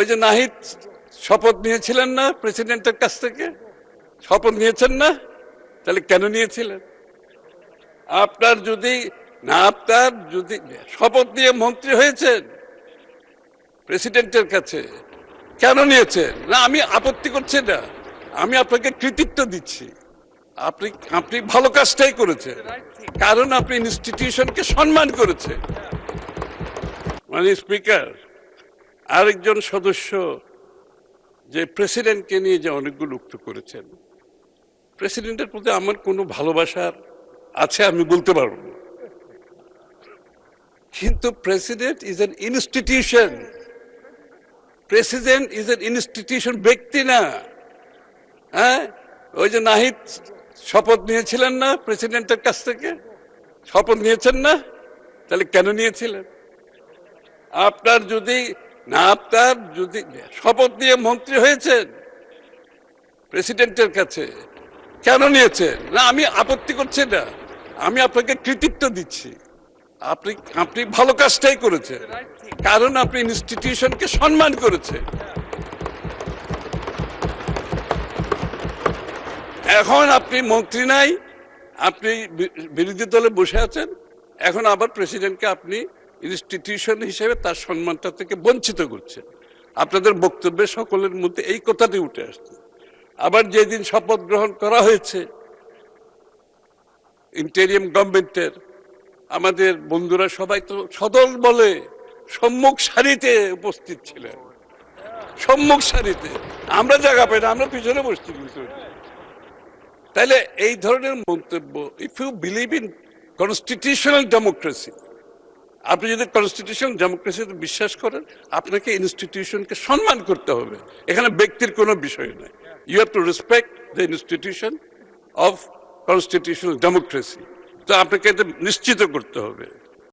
ওই যে নাহিদ শপথ নিয়েছিলেন না প্রেসিডেন্টের কাছ থেকে? শপথ নিয়েছেন না? তাহলে কেন নিয়েছিলেন? আপনার যদি শপথ নিয়ে মন্ত্রী হয়েছেন প্রেসিডেন্টের কাছে, কেন নিয়েছেন? না, আমি আপত্তি করছি না, আমি আপনাকে কৃতিত্ব দিচ্ছি। আপনি ভালো কাজটাই করেছেন, কারণ আপনি ইনস্টিটিউশনকে সম্মান করেছেন। মানে স্পিকার, আরেকজন সদস্য যে প্রেসিডেন্টকে নিয়ে যে অনেকগুলো উক্তি করেছেন, প্রেসিডেন্টের প্রতি আমার কোনো ভালোবাসার আছে আমি বলতে পারবো না, কিন্তু president is an institution. President is an institution, ব্যক্তি না। হ্যাঁ, ওই যে নাহিদ শপথ নিয়েছিলেন না প্রেসিডেন্টের কাছ থেকে? শপথ নিয়েছেন না? তাহলে কেন নিয়েছিলেন? আপনার যদি শপথ নিয়ে মন্ত্রী হয়েছেন প্রেসিডেন্টের কাছে, কেন নিয়েছেন? না, আমি আপত্তি করছি না, আমি আপনাকে কৃতিত্ব দিচ্ছি। আপনি ভালো কাজটাই করেছেন, কারণ আপনি ইনস্টিটিউশনকে সম্মান করেছেন। এখন আপনি মন্ত্রী নাই, আপনি বিরোধী দলে বসে আছেন, এখন আবার প্রেসিডেন্টকে আপনি ইনস্টিটিউশন হিসেবে তার সম্মানটা থেকে বঞ্চিত করছেন। আপনাদের বক্তব্যে সকলের মধ্যে এই কথাটি উঠে আসছে। আবার যেদিন শপথ গ্রহণ করা হয়েছে ইন্টেরিয়াম গভর্নমেন্টের, আমাদের বন্ধুরা সবাই তো সদল বলে সম্মুখ সারিতে উপস্থিত ছিলেন, সম্মুখ সারিতে। আমরা জায়গা পাই না, আমরা পিছনে বসছি। তাহলে এই ধরনের মন্তব্য, if you believe in constitutional democracy, আপনি যদি কনস্টিটিউশনাল ডেমোক্রেসিতে বিশ্বাস করেন, আপনাকে ইনস্টিটিউশনকে সম্মান করতে হবে। এখানে ব্যক্তির কোনো বিষয় নয়। You have to respect the institution of constitutional democracy. তো আপনাকে এটা নিশ্চিত করতে হবে।